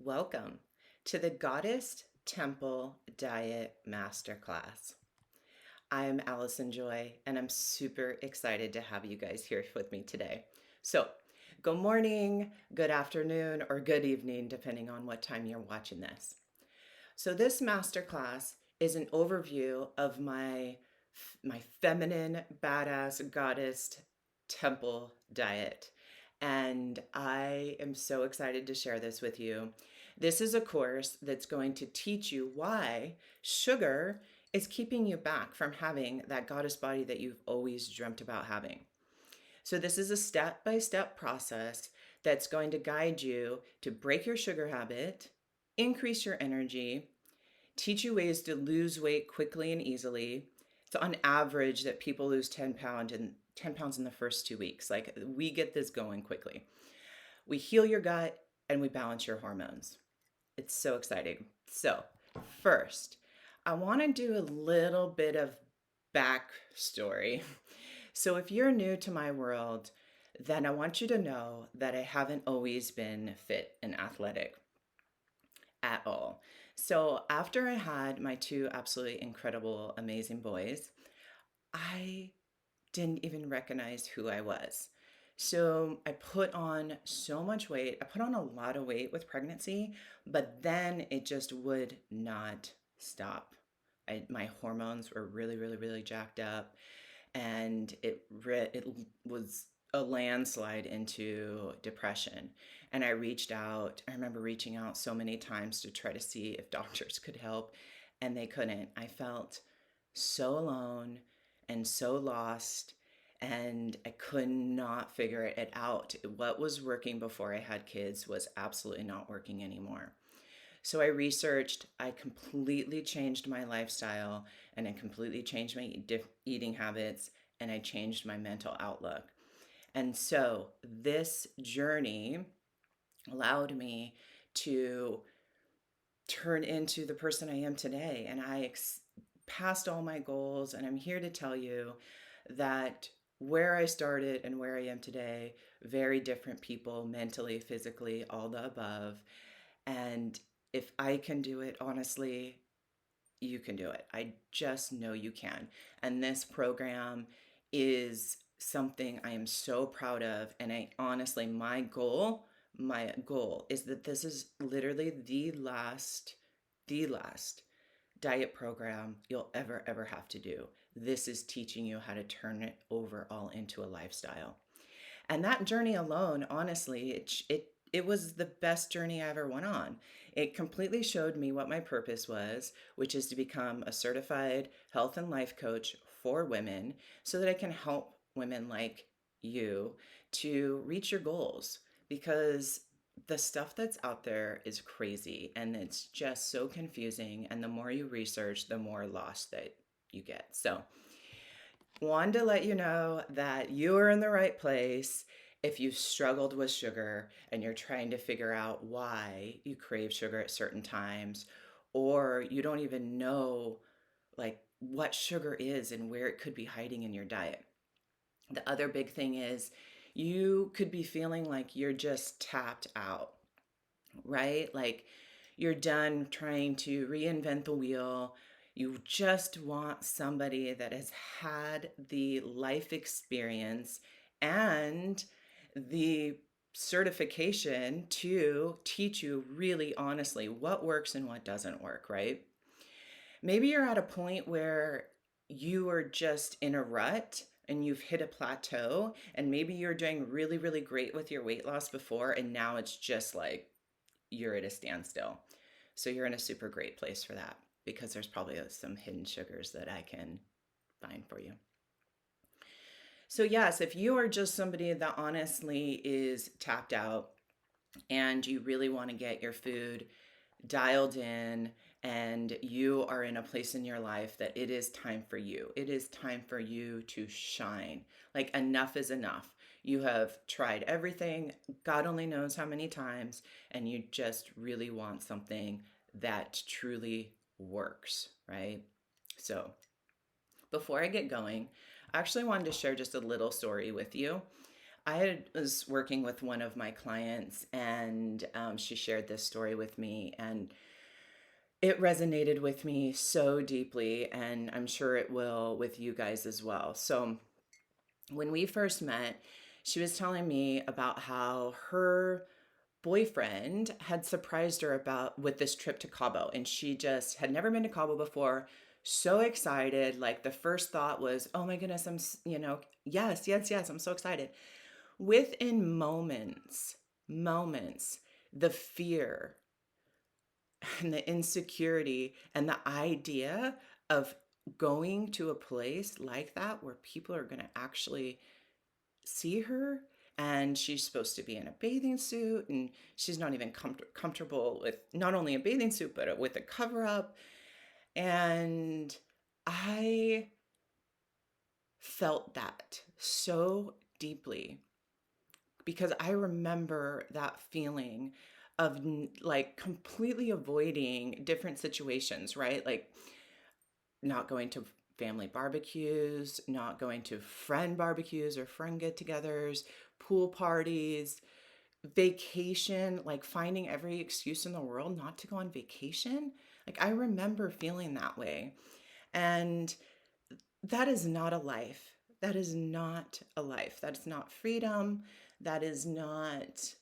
Welcome to the Goddess Temple Diet Masterclass. I'm Allison Joy, and I'm super excited to have you guys here with me today. So, good morning, good afternoon, or good evening, depending on what time you're watching this. So, this masterclass is an overview of my feminine badass goddess temple diet. And I am so excited to share this with you. This is a course that's going to teach you why sugar is keeping you back from having that goddess body that you've always dreamt about having. So, this is a step by step process that's going to guide you to break your sugar habit, increase your energy, teach you ways to lose weight quickly and easily. It's on average that people lose 10 pounds in the first 2 weeks. Like, we get this going quickly. We heal your gut and we balance your hormones. It's so exciting. So, first, I want to do a little bit of backstory. So, if you're new to my world, then I want you to know that I haven't always been fit and athletic at all. So, after I had my two absolutely incredible, amazing boys, I didn't even recognize who I was. So I put on so much weight. I put on a lot of weight with pregnancy, but then it just would not stop. My hormones were really, really, really jacked up, and it was a landslide into depression. And I reached out. I remember reaching out so many times to try to see if doctors could help, and they couldn't. I felt so alone and so lost, and I could not figure it out. What was working before I had kids was absolutely not working anymore. So I researched, I completely changed my lifestyle, and I completely changed my eating habits, and I changed my mental outlook. And so this journey allowed me to turn into the person I am today. And passed all my goals. And I'm here to tell you that where I started and where I am today, very different people, mentally, physically, all the above. And if I can do it, honestly, you can do it. I just know you can. And this program is something I am so proud of. And I honestly, my goal is that this is literally the last diet program you'll ever have to do. This is teaching you how to turn it over all into a lifestyle. And that journey alone, honestly, it was the best journey I ever went on. It completely showed me what my purpose was, which is to become a certified health and life coach for women so that I can help women like you to reach your goals, because the stuff that's out there is crazy and it's just so confusing, and the more you research, the more lost that you get. So, wanted to let you know that you are in the right place if you've struggled with sugar and you're trying to figure out why you crave sugar at certain times, or you don't even know like what sugar is and where it could be hiding in your diet. The other big thing is you could be feeling like you're just tapped out, right? Like you're done trying to reinvent the wheel. You just want somebody that has had the life experience and the certification to teach you really honestly what works and what doesn't work, right? Maybe you're at a point where you are just in a rut and you've hit a plateau, and maybe you're doing really, really great with your weight loss before, and now it's just like you're at a standstill. So you're in a super great place for that, because there's probably some hidden sugars that I can find for you. So, yes, if you are just somebody that honestly is tapped out and you really want to get your food dialed in, and you are in a place in your life that it is time for you, it is time for you to shine. Like, enough is enough. You have tried everything, God only knows how many times, and you just really want something that truly works, right? So, before I get going, I actually wanted to share just a little story with you. was working with one of my clients, and she shared this story with me, and it resonated with me so deeply, and I'm sure it will with you guys as well. So, when we first met, she was telling me about how her boyfriend had surprised her about with this trip to Cabo, and she just had never been to Cabo before. So excited, like the first thought was, "Oh my goodness, yes, yes, yes, I'm so excited." Within moments, the fear and the insecurity and the idea of going to a place like that where people are going to actually see her, and she's supposed to be in a bathing suit, and she's not even comfortable with not only a bathing suit but with a cover up. And I felt that so deeply because I remember that feeling of like completely avoiding different situations, right? Like not going to family barbecues, not going to friend barbecues or friend get togethers, pool parties, vacation, like finding every excuse in the world not to go on vacation. Like I remember feeling that way. And that is not a life. That is not a life. That is not freedom. That is not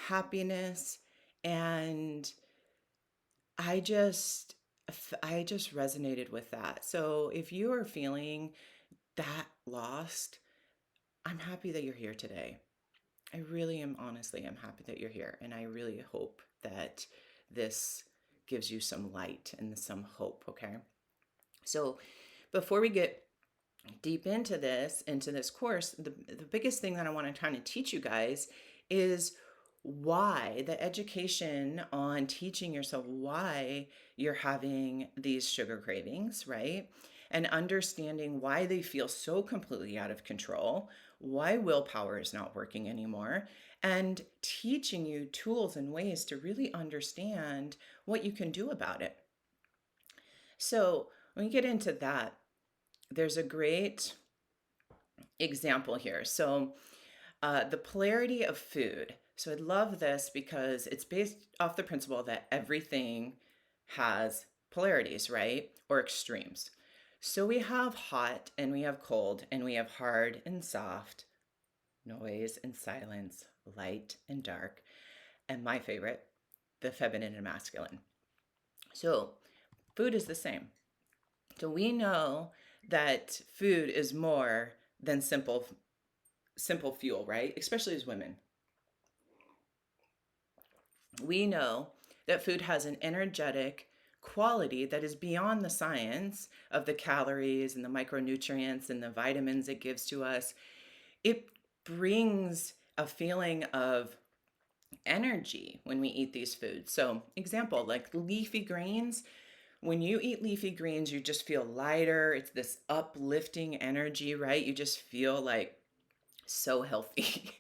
happiness. And I just I just resonated with that. So if you are feeling that lost, I'm happy that you're here today. I really am, honestly, I'm happy that you're here, and I really hope that this gives you some light and some hope, okay? So before we get deep into this course, the biggest thing that I want to kind of teach you guys is why the education on teaching yourself why you're having these sugar cravings, right? And understanding why they feel so completely out of control, why willpower is not working anymore, and teaching you tools and ways to really understand what you can do about it. So, when we get into that, there's a great example here. So, the polarity of food. So, I love this because it's based off the principle that everything has polarities, right? Or extremes. So, we have hot and we have cold, and we have hard and soft, noise and silence, light and dark, and my favorite, the feminine and masculine. So, food is the same. So, we know that food is more than simple fuel, right? Especially as women. We know that food has an energetic quality that is beyond the science of the calories and the micronutrients and the vitamins it gives to us. It brings a feeling of energy when we eat these foods. So, example, like leafy greens. When you eat leafy greens, you just feel lighter. It's this uplifting energy, right? You just feel like so healthy.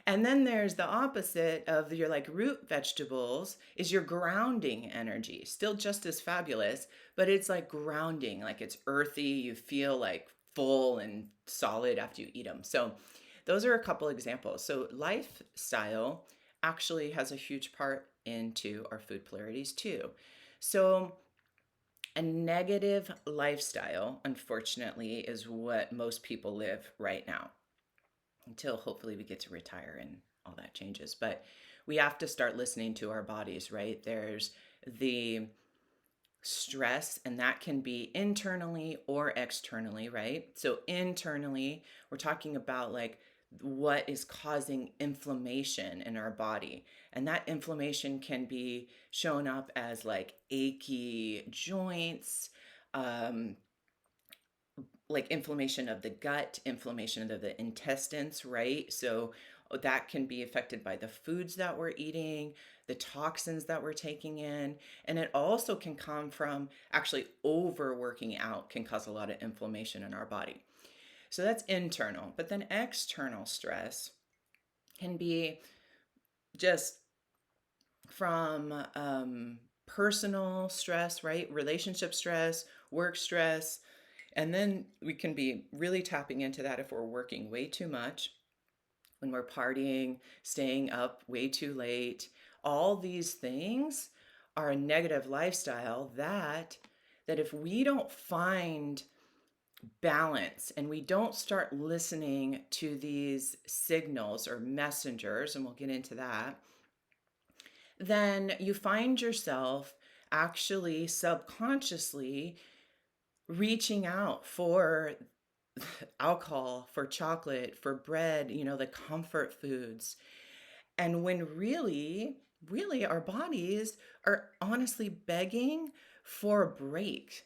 And then there's the opposite of your like root vegetables is your grounding energy. Still just as fabulous, but it's like grounding, like it's earthy. You feel like full and solid after you eat them. So those are a couple examples. So lifestyle actually has a huge part into our food polarities too. So a negative lifestyle, unfortunately, is what most people live right now until hopefully we get to retire and all that changes. But we have to start listening to our bodies, right? There's the stress, and that can be internally or externally, right? So, internally, we're talking about like what is causing inflammation in our body. And that inflammation can be shown up as like achy joints, um, like inflammation of the gut, inflammation of the intestines, right? So that can be affected by the foods that we're eating, the toxins that we're taking in. And it also can come from actually overworking out, can cause a lot of inflammation in our body. So that's internal. But then external stress can be just from personal stress, right? Relationship stress, work stress. And then we can be really tapping into that if we're working way too much, when we're partying, staying up way too late. All these things are a negative lifestyle that if we don't find balance and we don't start listening to these signals or messengers, and we'll get into that, then you find yourself actually subconsciously reaching out for alcohol, for chocolate, for bread, the comfort foods. And when really our bodies are honestly begging for a break.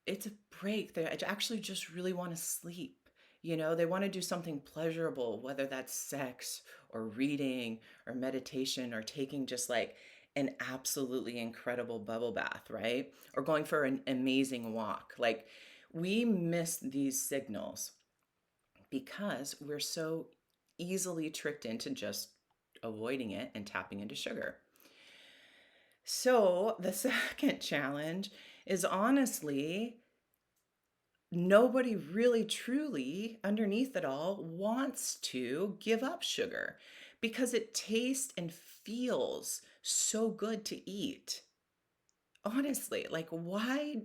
It's a break. They actually just really want to sleep. They want to do something pleasurable, whether that's sex or reading or meditation or taking just like an absolutely incredible bubble bath, right? Or going for an amazing walk. Like we miss these signals because we're so easily tricked into just avoiding it and tapping into sugar. So the second challenge is honestly, nobody really truly underneath it all wants to give up sugar because it tastes and feels so good to eat. Honestly, like why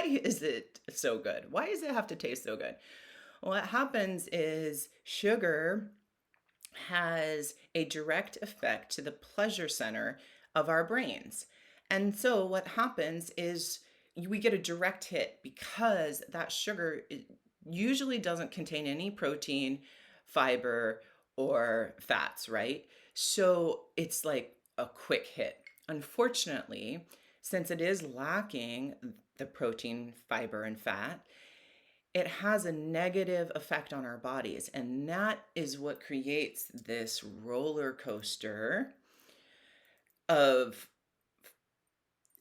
is it so good? Why does it have to taste so good? Well, what happens is sugar has a direct effect to the pleasure center of our brains. And so what happens is we get a direct hit because that sugar usually doesn't contain any protein, fiber, or fats, right? So it's like a quick hit. Unfortunately, since it is lacking the protein, fiber, and fat, it has a negative effect on our bodies. And that is what creates this roller coaster of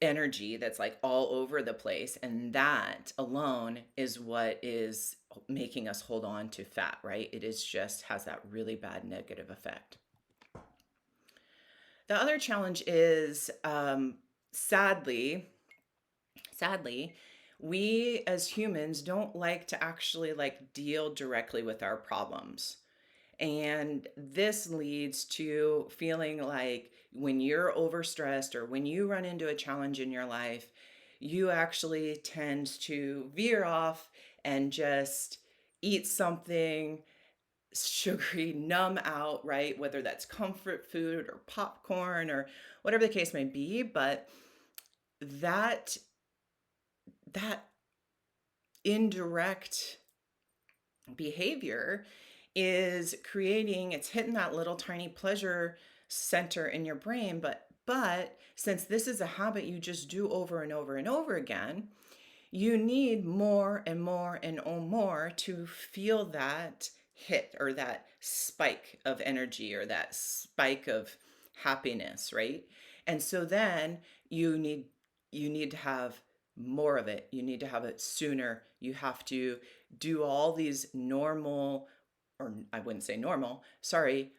energy that's like all over the place. And that alone is what is making us hold on to fat, right? It is just has that really bad negative effect. The other challenge is sadly, we as humans don't like to actually like deal directly with our problems. And this leads to feeling like when you're overstressed or when you run into a challenge in your life, you actually tend to veer off and just eat something sugary, numb out, right? Whether that's comfort food or popcorn or whatever the case may be, but that that indirect behavior is creating, it's hitting that little tiny pleasure center in your brain, but since this is a habit you just do over and over and over again, you need more and more and more to feel that hit or that spike of energy or that spike of happiness, right? And so then you need to have more of it. You need to have it sooner. You have to do all these normal, or I wouldn't say normal, sorry,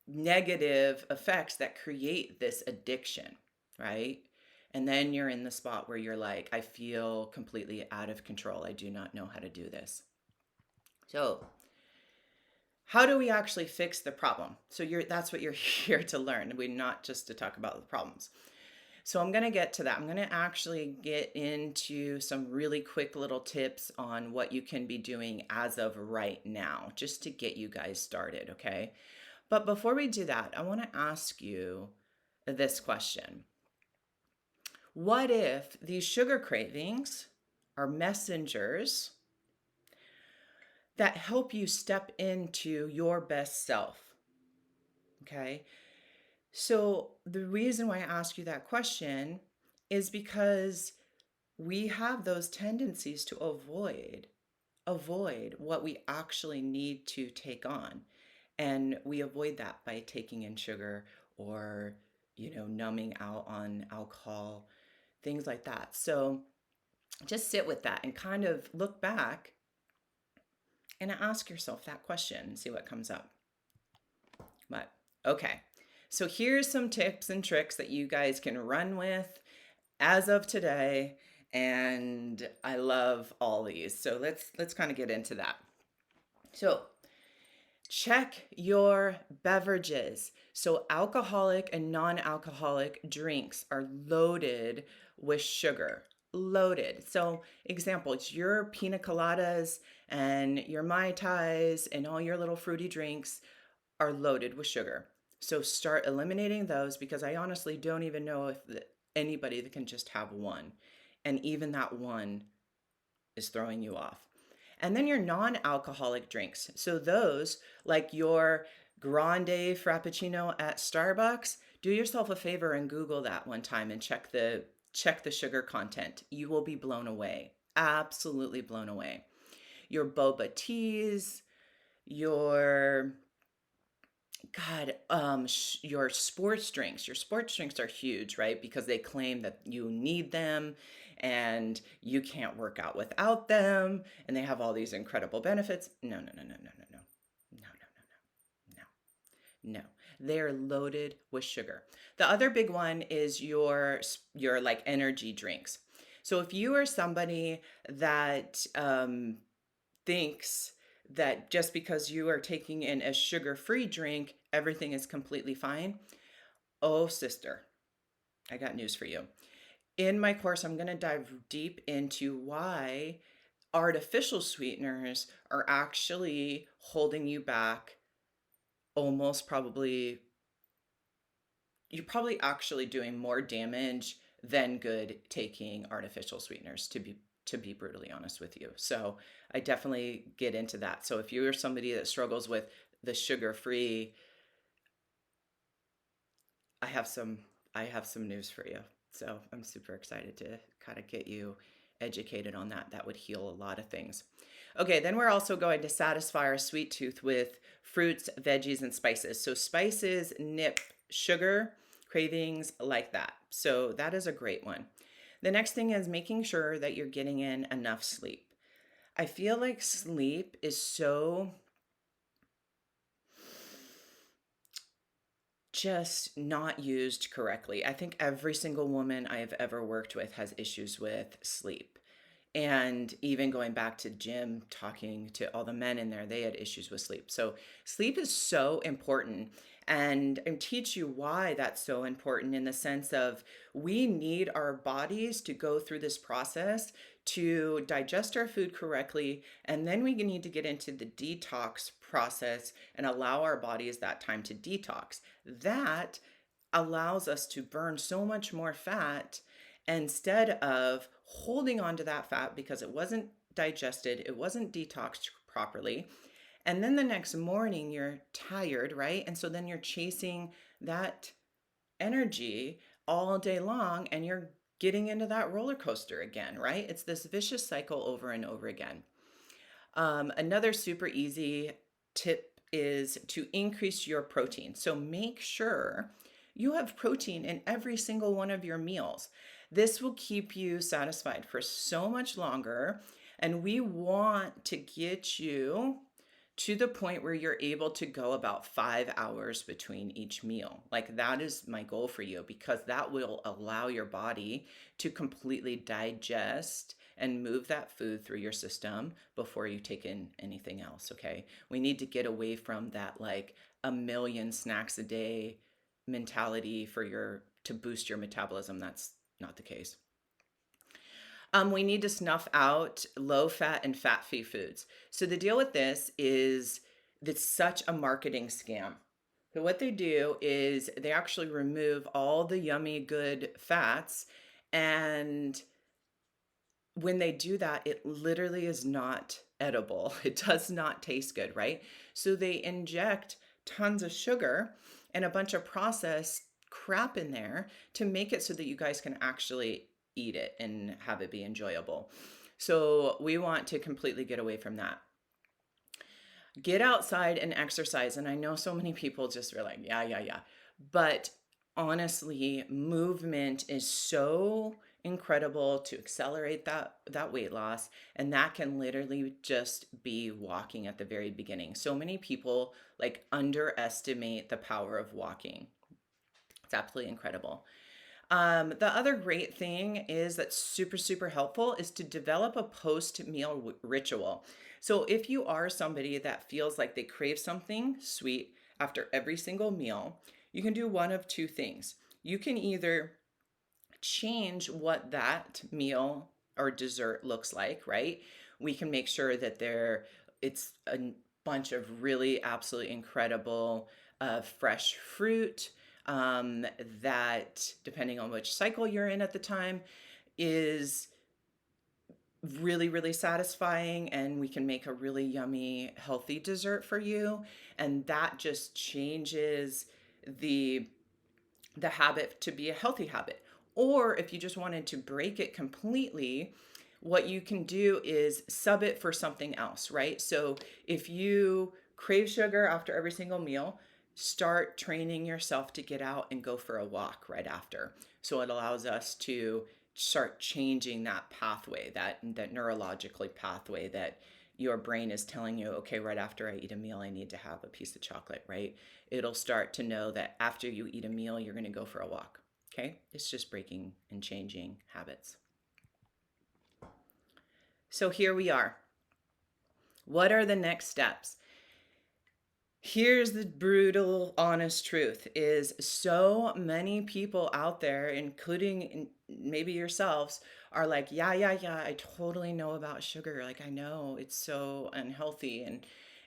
negative effects that create this addiction, right? And then you're in the spot where you're like, I feel completely out of control. I do not know how to do this. So, how do we actually fix the problem? So that's what you're here to learn. We're not just to talk about the problems. So I'm going to get to that. I'm going to actually get into some really quick little tips on what you can be doing as of right now, just to get you guys started, okay? But before we do that, I want to ask you this question. What if these sugar cravings are messengers that help you step into your best self? Okay. So the reason why I ask you that question is because we have those tendencies to avoid what we actually need to take on. And we avoid that by taking in sugar or, numbing out on alcohol, things like that. So just sit with that and kind of look back and ask yourself that question and see what comes up. But okay, so here's some tips and tricks that you guys can run with as of today, and I love all these. So let's kind of get into that. So Check your beverages. So, alcoholic and non alcoholic drinks are loaded with sugar. Loaded. So, examples, your pina coladas and your Mai Tais and all your little fruity drinks are loaded with sugar. So, start eliminating those because I honestly don't even know if anybody that can just have one. And even that one is throwing you off. And then your non alcoholic drinks. So, those like your grande frappuccino at Starbucks, do yourself a favor and Google that one time and check the sugar content. You will be blown away. Absolutely blown away. Your boba teas, your your sports drinks. Your sports drinks are huge, right? Because they claim that you need them and you can't work out without them, and they have all these incredible benefits. No, no, no, no, no, no, no, no, no, no, no, no. They're loaded with sugar. The other big one is your like energy drinks. So if you are somebody that thinks that just because you are taking in a sugar-free drink, everything is completely fine. Oh, sister, I got news for you. In my course, I'm going to dive deep into why artificial sweeteners are actually holding you back. Almost probably, you're probably actually doing more damage than good taking artificial sweeteners, to be brutally honest with you. So I definitely get into that. So if you're somebody that struggles with the sugar-free, I have some I have some news for you. So I'm super excited to kind of get you educated on that. That would heal a lot of things. Okay, then we're also going to satisfy our sweet tooth with fruits, veggies, and spices. So spices nip sugar cravings like that. So that is a great one. The next thing is making sure that you're getting in enough sleep. I feel like sleep is so just not used correctly. I think every single woman I have ever worked with has issues with sleep. And even going back to Jim, talking to all the men in there, they had issues with sleep. So, sleep is so important. And teach you why that's so important in the sense of we need our bodies to go through this process to digest our food correctly. And then we need to get into the detox process and allow our bodies that time to detox. That allows us to burn so much more fat instead of holding on to that fat because it wasn't digested, it wasn't detoxed properly. And then the next morning you're tired, right? And so then you're chasing that energy all day long and you're getting into that roller coaster again, right? It's this vicious cycle over and over again. Another super easy tip is to increase your protein. So make sure you have protein in every single one of your meals. This will keep you satisfied for so much longer. And we want to get you to the point where you're able to go about 5 hours between each meal. Like that is my goal for you because that will allow your body to completely digest and move that food through your system before you take in anything else. Okay. We need to get away from that like a million snacks a day mentality to boost your metabolism. That's not the case. We need to snuff out low fat and fat free foods. So the deal with this is it's such a marketing scam. So what they do is they actually remove all the yummy good fats, and when they do that, it literally is not edible. It does not taste good, right? So they inject tons of sugar and a bunch of processed crap in there to make it so that you guys can actually eat it and have it be enjoyable. So we want to completely get away from that. Get outside and exercise. And I know so many people just are like, yeah, yeah, yeah. But honestly, movement is so incredible to accelerate that weight loss, and that can literally just be walking at the very beginning. So many people like underestimate the power of walking. It's absolutely incredible. The other great thing is that's super, super helpful is to develop a post meal ritual. So if you are somebody that feels like they crave something sweet after every single meal, you can do one of two things. You can either change what that meal or dessert looks like, right? We can make sure that it's a bunch of really absolutely incredible fresh fruit that, depending on which cycle you're in at the time, is really, really satisfying, and we can make a really yummy, healthy dessert for you. And that just changes the habit to be a healthy habit. Or if you just wanted to break it completely, what you can do is sub it for something else, right? So if you crave sugar after every single meal, start training yourself to get out and go for a walk right after. So it allows us to start changing that pathway, that neurologically pathway that your brain is telling you, okay, right after I eat a meal, I need to have a piece of chocolate, right? It'll start to know that after you eat a meal, you're going to go for a walk. Okay? It's just breaking and changing habits. So here we are. What are the next steps? Here's the brutal, honest truth is so many people out there, including maybe yourselves, are like, yeah, I totally know about sugar. Like, I know it's so unhealthy,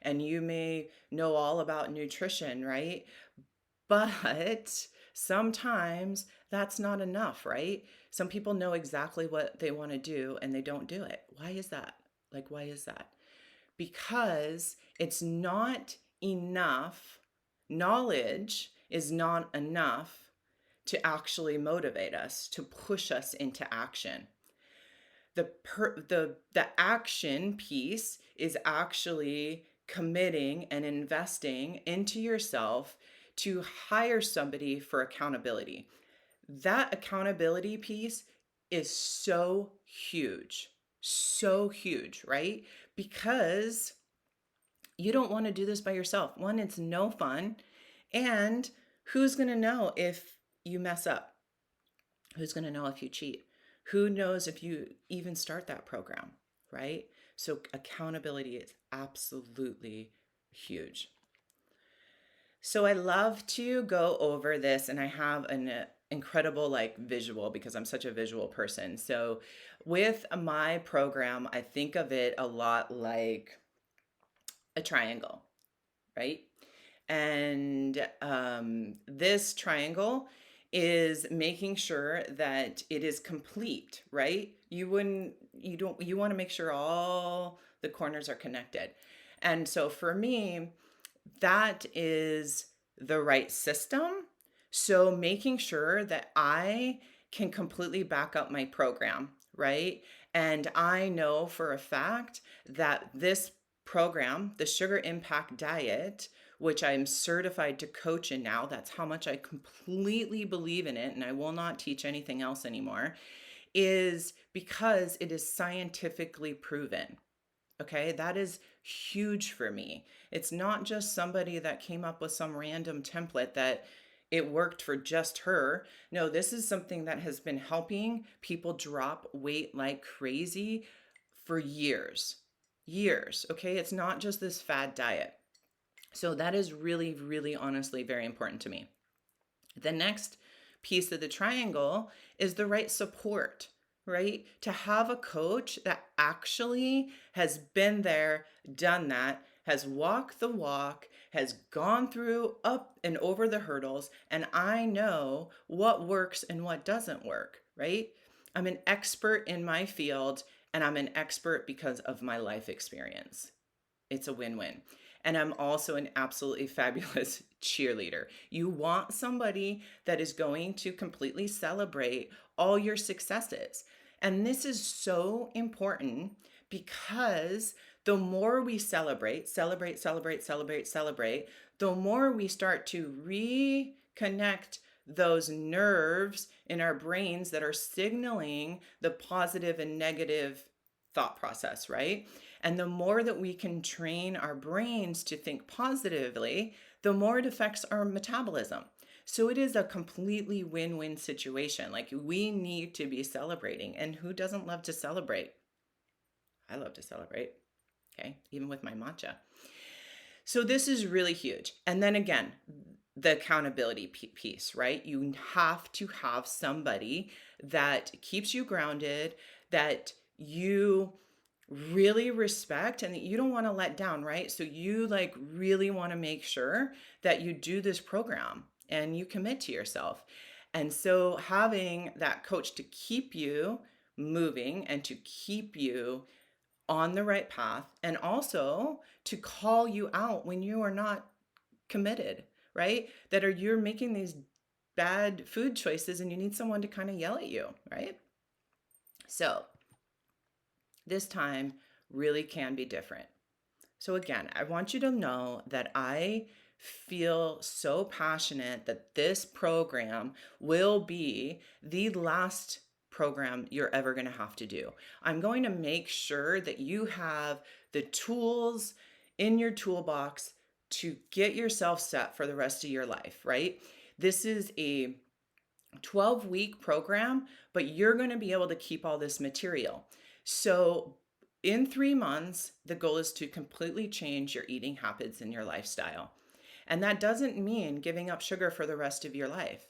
and you may know all about nutrition, right? But sometimes that's not enough, right? Some people know exactly what they want to do and they don't do it. Why is that? Like, why is that? Because it's not enough. Knowledge is not enough to actually motivate us, to push us into action. The action piece is actually committing and investing into yourself to hire somebody for accountability. That accountability piece is so huge, right? Because you don't want to do this by yourself. One, it's no fun. And who's going to know if you mess up? Who's going to know if you cheat? Who knows if you even start that program, right? So accountability is absolutely huge. So I love to go over this, and I have an incredible like visual because I'm such a visual person. So with my program, I think of it a lot like a triangle, right? And this triangle is making sure that it is complete, right? You want to make sure all the corners are connected. And so for me, that is the right system. So making sure that I can completely back up my program, right? And I know for a fact that this program, the Sugar Impact Diet, which I'm certified to coach in now, that's how much I completely believe in it, and I will not teach anything else anymore, is because it is scientifically proven. Okay, that is huge for me. It's not just somebody that came up with some random template that it worked for just her. No, this is something that has been helping people drop weight like crazy for years. Years. Okay, it's not just this fad diet. So that is really, really honestly very important to me. The next piece of the triangle is the right support, right? To have a coach that actually has been there, done that, has walked the walk, has gone through up and over the hurdles, and I know what works and what doesn't work, right? I'm an expert in my field, and I'm an expert because of my life experience. It's a win-win. And I'm also an absolutely fabulous cheerleader. You want somebody that is going to completely celebrate all your successes. And this is so important because the more we celebrate, the more we start to reconnect those nerves in our brains that are signaling the positive and negative thought process, right? And the more that we can train our brains to think positively, the more it affects our metabolism. So it is a completely win-win situation. Like, we need to be celebrating. And who doesn't love to celebrate? I love to celebrate. okay, even with my matcha. So this is really huge. And then again, the accountability piece, right? You have to have somebody that keeps you grounded, that you really respect and that you don't want to let down, right? So you like really want to make sure that you do this program and you commit to yourself. And so having that coach to keep you moving and to keep you on the right path, and also to call you out when you are not committed, right? That are you're making these bad food choices and you need someone to kind of yell at you, right? So this time really can be different. So again, I want you to know that I feel so passionate that this program will be the last program you're ever going to have to do. I'm going to make sure that you have the tools in your toolbox to get yourself set for the rest of your life, right? This is a 12-week program, but you're going to be able to keep all this material. So in 3 months, the goal is to completely change your eating habits and your lifestyle. And that doesn't mean giving up sugar for the rest of your life.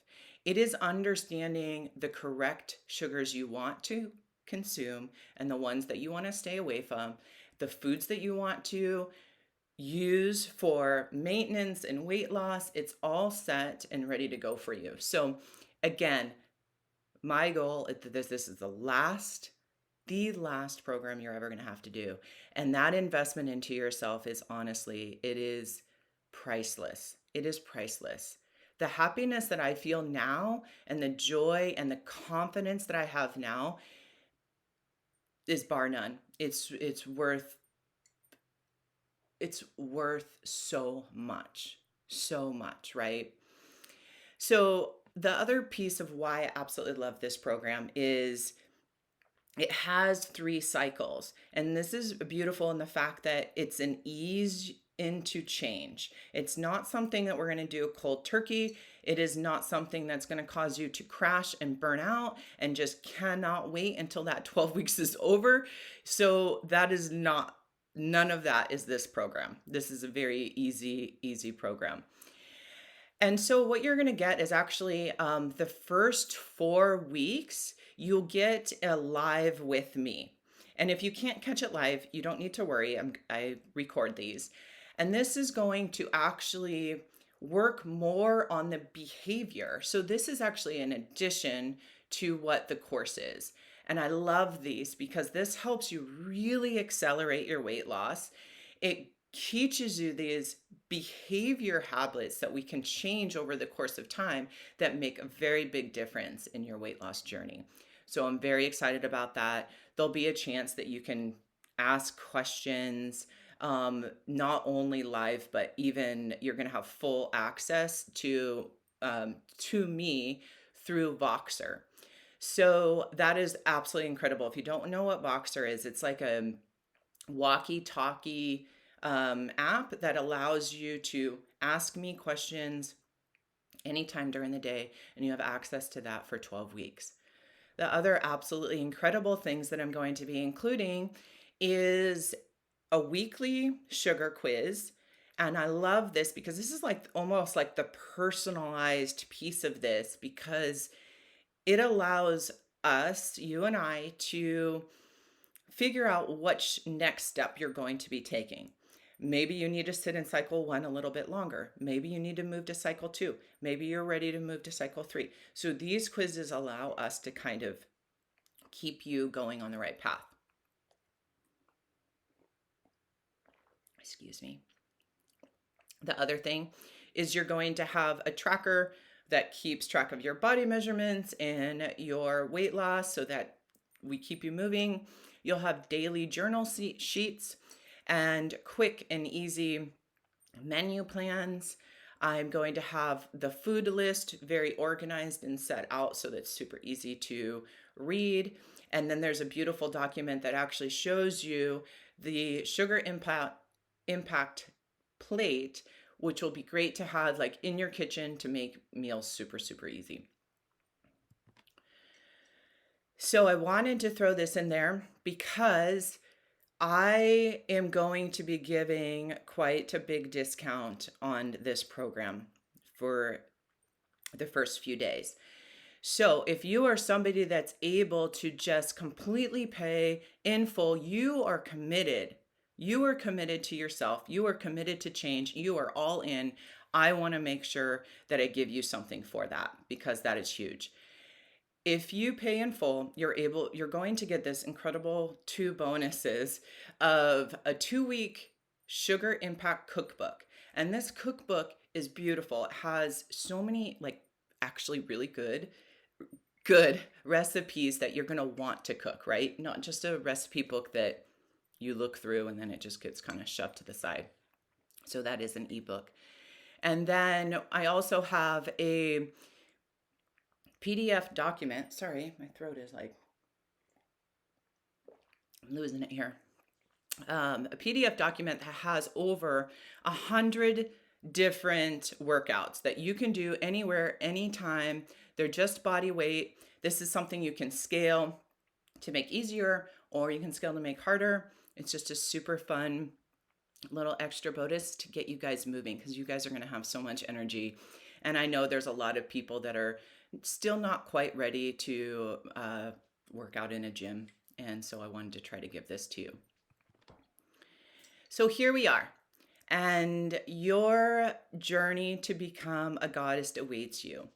It is understanding the correct sugars you want to consume and the ones that you want to stay away from, the foods that you want to use for maintenance and weight loss. It's all set and ready to go for you. So again, my goal is that this is the last program you're ever going to have to do. And that investment into yourself is honestly, it is priceless. It is priceless. The happiness that I feel now and the joy and the confidence that I have now is bar none. It's worth so much, right? So the other piece of why I absolutely love this program is it has 3 cycles. And this is beautiful in the fact that it's an ease into change. It's not something that we're going to do cold turkey. It is not something that's going to cause you to crash and burn out and just cannot wait until that 12 weeks is over. So that is not, none of that is this program. This is a very easy program. And so what you're going to get is actually the first 4 weeks, you'll get a live with me. And if you can't catch it live, you don't need to worry. I record these. And this is going to actually work more on the behavior. So this is actually an addition to what the course is. And I love these because this helps you really accelerate your weight loss. It teaches you these behavior habits that we can change over the course of time that make a very big difference in your weight loss journey. So I'm very excited about that. There'll be a chance that you can ask questions, not only live, but even you're going to have full access to me through Voxer. So that is absolutely incredible. If you don't know what Voxer is, it's like a walkie-talkie app that allows you to ask me questions anytime during the day, and you have access to that for 12 weeks. The other absolutely incredible things that I'm going to be including is a weekly sugar quiz. And I love this because this is like almost like the personalized piece of this, because it allows us, you and I, to figure out which next step you're going to be taking. Maybe you need to sit in cycle 1 a little bit longer. Maybe you need to move to cycle 2. Maybe you're ready to move to cycle 3. So these quizzes allow us to kind of keep you going on the right path. Excuse me. The other thing is you're going to have a tracker that keeps track of your body measurements and your weight loss so that we keep you moving. You'll have daily journal sheets and quick and easy menu plans. I'm going to have the food list very organized and set out so that it's super easy to read. And then there's a beautiful document that actually shows you the sugar impact plate, which will be great to have like in your kitchen to make meals super easy. So I wanted to throw this in there because I am going to be giving quite a big discount on this program for the first few days. So, if you are somebody that's able to just completely pay in full, you are committed. You are committed to yourself. You are committed to change. You are all in. I want to make sure that I give you something for that because that is huge. If you pay in full, you're going to get this incredible two bonuses of a 2-week sugar impact cookbook. And this cookbook is beautiful. It has so many like actually really good recipes that you're going to want to cook, right? Not just a recipe book that you look through and then it just gets kind of shoved to the side. So that is an ebook. And then I also have a PDF document. Sorry, my throat is like I'm losing it here. A PDF document that has over 100 different workouts that you can do anywhere, anytime. They're just body weight. This is something you can scale to make easier, or you can scale to make harder. It's just a super fun little extra bonus to get you guys moving because you guys are going to have so much energy. And I know there's a lot of people that are still not quite ready to work out in a gym. And so I wanted to try to give this to you. So here we are. And your journey to become a goddess awaits you.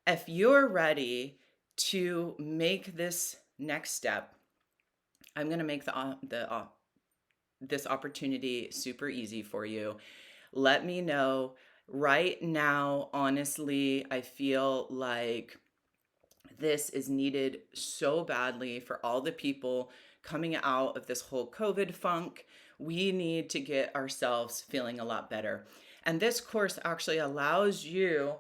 If you're ready to make this next step, I'm going to make this opportunity super easy for you. Let me know right now. Honestly, I feel like this is needed so badly for all the people coming out of this whole COVID funk. We need to get ourselves feeling a lot better. And this course actually allows you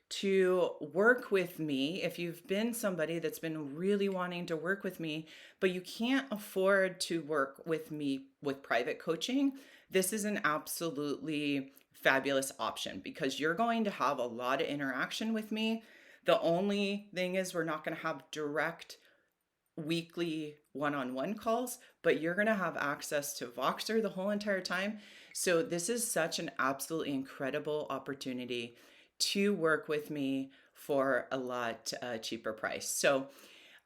to work with me if you've been somebody that's been really wanting to work with me, but you can't afford to work with me with private coaching. This is an absolutely fabulous option because you're going to have a lot of interaction with me. The only thing is, we're not going to have direct weekly one-on-one calls, but you're going to have access to Voxer the whole entire time. So this is such an absolutely incredible opportunity to work with me for a lot cheaper price. So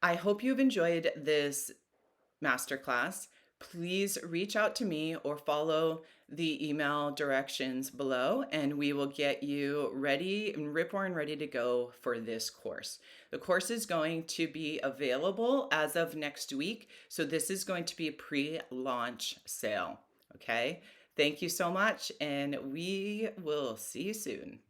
I hope you've enjoyed this masterclass. Please reach out to me or follow the email directions below, and we will get you ready and rip-roaring ready to go for this course. The course is going to be available as of next week, so this is going to be a pre-launch sale. Okay, thank you so much, and we will see you soon.